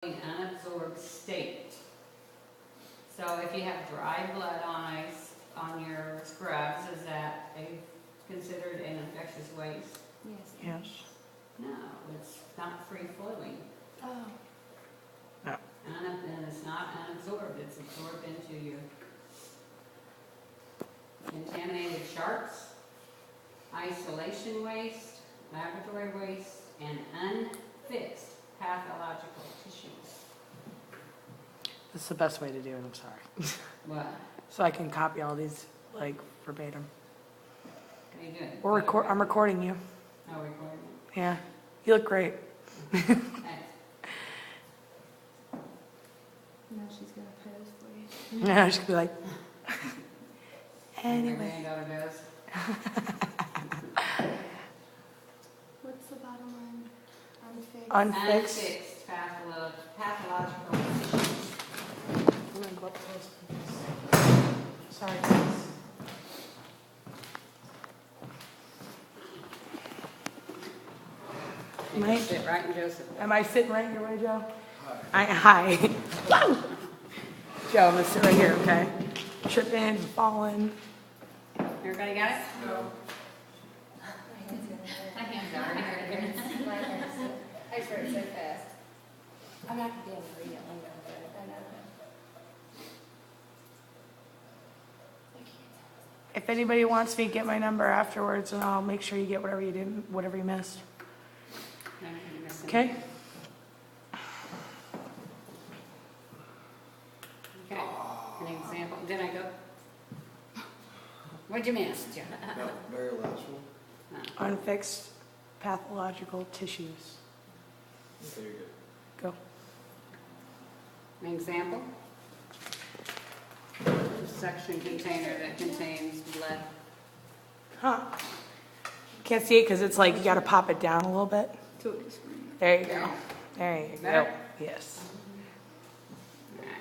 unabsorbed state. So if you have dry blood on ice on your scrubs, is that considered an infectious waste? Yes. Yes. No, it's not free flowing. Oh. And it's not unabsorbed, it's absorbed into you. Contaminated sharps, isolation waste, laboratory waste, and unfixed pathological tissues. That's the best way to do it, I'm sorry. What? So I can copy all these, like, verbatim. Okay, good. I'm recording you. Oh, recording. Yeah. You look great. Thanks. Now she's gonna pose for you. Yeah, I should be like, Your anyway. granddaughter goes. What's the bottom line? Unfixed. Unfixed. Unfixed pathological tissues. I'm gonna go up close. Sorry, guys. You Mike? can sit right in Joseph. Am I sitting right your way, Joe? Hi. Woo! Joe, I'm gonna sit right here, okay? Tripping, falling. Everybody got it? No. My hands are I just wrote it so fast. I'm not gonna be able to read it later, but I know that. If anybody wants me, get my number afterwards, and I'll make sure you get whatever you didn't, whatever you missed. Okay? Okay, an example, did I go? What'd you miss, Joe? No, very last one. Unfixed pathological tissues. Okay, you're good. Go. An example? Suction container that contains blood. Huh. Can't see it because it's like you got to pop it down a little bit. There you go. There you go. Better? Yes. Alright.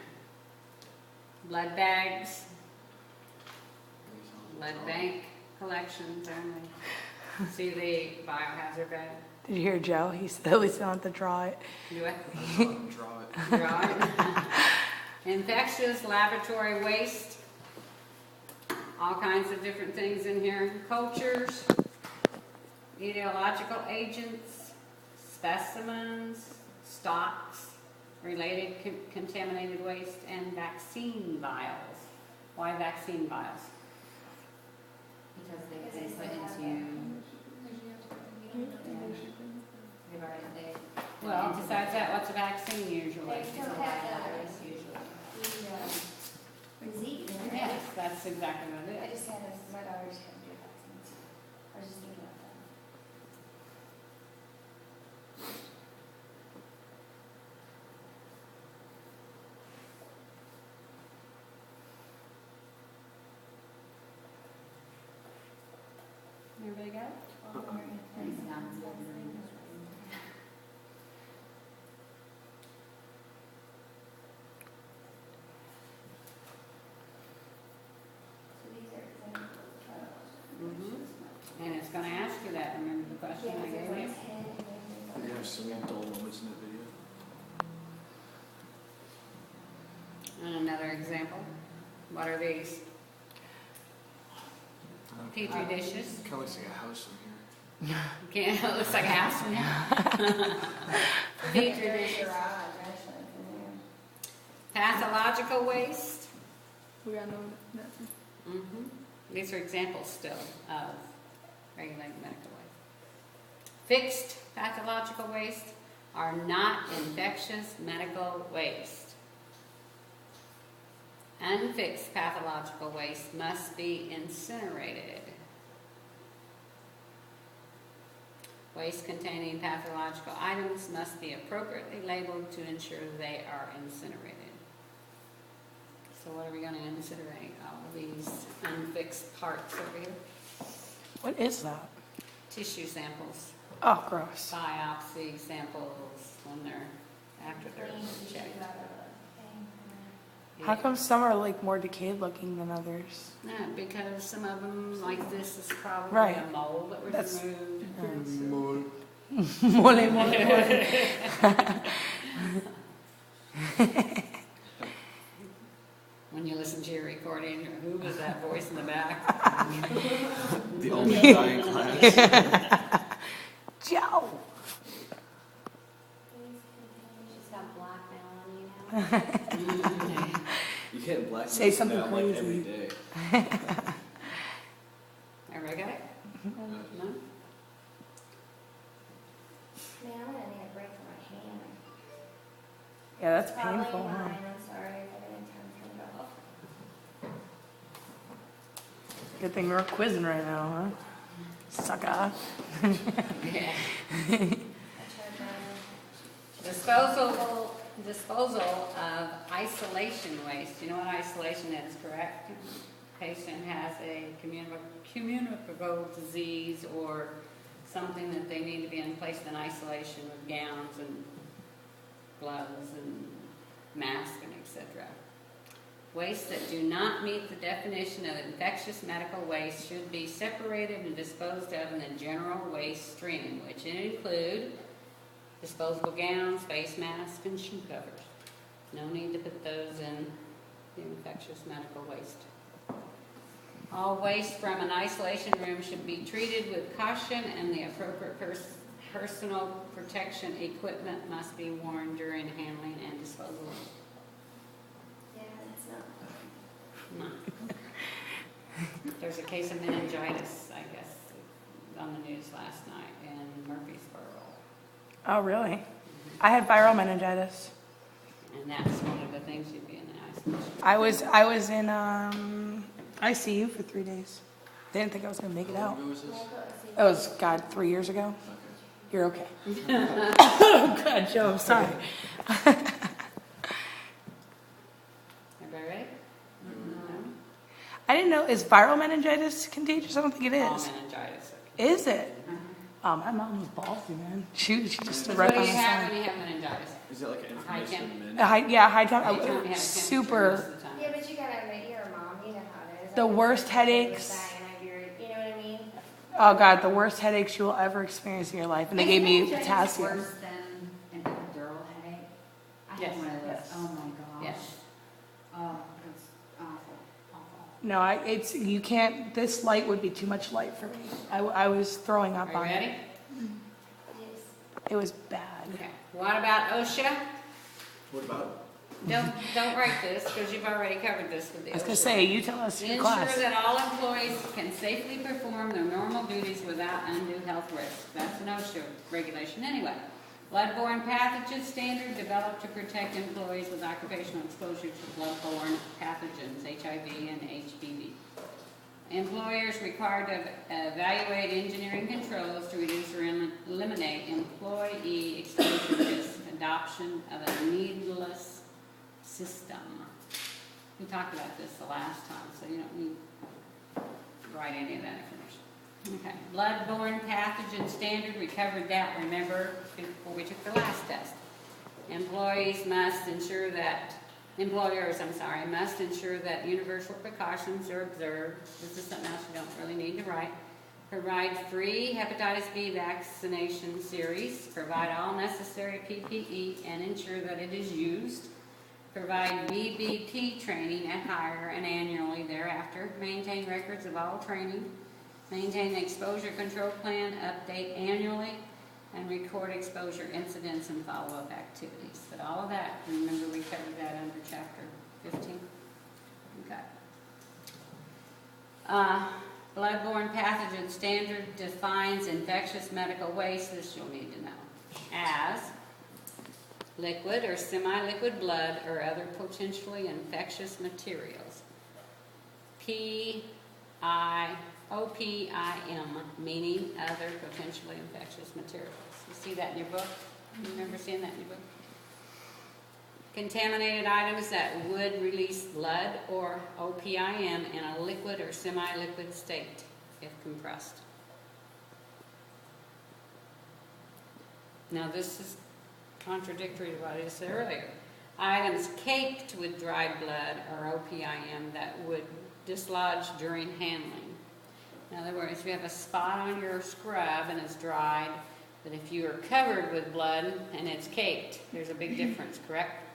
Blood bags, blood bank collections only. See the biohazard bag? Did you hear Joe? He said at least I don't have to draw it. Do it. Draw it. Draw it. Infectious laboratory waste. All kinds of different things in here. Cultures, etiological agents, specimens, stocks, related contaminated waste, and vaccine vials. Why vaccine vials? Because they put into, they've already, Well, besides that, what's a vaccine usually? it's a virus usually. Disease, right? Yes, that's exactly what it I is. just had my daughter's had to do vaccines. I was just thinking about that. Everybody got it? So these are examples of. Mm-hmm. And it's gonna ask you that, remember the question I gave you? Yeah, so we told them what's in the video. And another example, what are these? Petri dishes. Kind of looks like a house in here. Can't, it looks like a house in here. Petri dishes. Garage, actually, from there. Pathological waste. We got no nothing. Mm-hmm. These are examples still of regulated medical waste. Fixed pathological waste are not infectious medical waste. Unfixed pathological waste must be incinerated. Waste containing pathological items must be appropriately labeled to ensure they are incinerated. So what are we going to incinerate? All of these unfixed parts over here. What is that? Tissue samples, Oh, gross. biopsy samples when they're after they're checked. How come some are like more decayed looking than others? No, because some of them, like this, is probably Right. a mold that was That's- removed. Mole, mole, mole. When you listen to your recording, who was that voice in the back? The only guy in class. Joe. She's got blackmail on you now. You can't blackmail Say something now, like, crazy. every day. Everybody got it? No? Man, I'm gonna need a break from my hand. Yeah, that's It's probably painful, huh? mine, I'm sorry if I didn't turn it off. Good thing we're quizzing right now, huh? Sucker. Yeah. I tried Disposal of isolation waste. You know what isolation is, correct? Patient has a communicable disease or something that they need to be placed in isolation with gowns and gloves and masks and etc. Waste that do not meet the definition of infectious medical waste should be separated and disposed of in the general waste stream, which include disposable gowns, face masks, and shoe covers. No need to put those in the infectious medical waste. All waste from an isolation room should be treated with caution, and the appropriate personal protection equipment must be worn during handling and disposal. Yeah, that's not. No. There's a case of meningitis, I guess, on the news last night in Murfreesboro. Oh, really? I had viral meningitis. And that's one of the things you'd be in the isolation. I was in ICU for 3 days. They didn't think I was going to make it out. Who was this? That was, God, 3 years ago. Okay. You're okay. Oh, God, Joe, I'm sorry. Everybody ready? I didn't know, is viral meningitis contagious? I don't think it All is. meningitis. Is it? Oh, my mom was ballsy, man. She just stood What right do by you my have side. when you have meningitis? Is it like an High inflammation temp. in High High time you have a temperature most super, of the time. Yeah, but you gotta make your mom, you know how it is. The worst headaches. You know what I mean? oh God, the worst headaches you will ever experience in your life. And they gave me Isn't it potassium. worse than an epidural headache? I Yes. had one of those. Yes. Oh my gosh. Yes. Oh, it's awful, awful. No, it's, you can't, this light would be too much light for me. I was throwing up Are you on ready? it. Yes. It was bad. Okay. What about OSHA? What about Don't write this, because you've already covered this with the OSHA. I was gonna say, you tell us in Ensure class. that all employees can safely perform their normal duties without undue health risk. That's an OSHA regulation anyway. Bloodborne pathogen standard developed to protect employees with occupational exposure to bloodborne pathogens, HIV and HPV. Employers required to evaluate engineering controls to reduce or eliminate employee exposure risk. Adoption of a needless system. We talked about this the last time, so you don't need to write any of that information. Okay, bloodborne pathogen standard, we covered that, remember, before we took the last test. Employers must ensure that universal precautions are observed. This is something else you don't really need to write. Provide free hepatitis B vaccination series. Provide all necessary PPE and ensure that it is used. Provide BBT training at hire and annually thereafter. Maintain records of all training. Maintain an exposure control plan, update annually, and record exposure incidents and follow-up activities. But all of that, remember we covered that under chapter 15? Okay. Bloodborne pathogen standard defines infectious medical waste, this you'll need to know, as liquid or semi-liquid blood or other potentially infectious materials. OPIM, meaning other potentially infectious materials. You see that in your book? You remember seeing that in your book? Contaminated items that would release blood or OPIM in a liquid or semi-liquid state if compressed. Now this is contradictory to what I said earlier. Items caked with dried blood or OPIM that would dislodge during handling. In other words, if you have a spot on your scrub and it's dried, but if you are covered with blood and it's caked, there's a big difference, correct?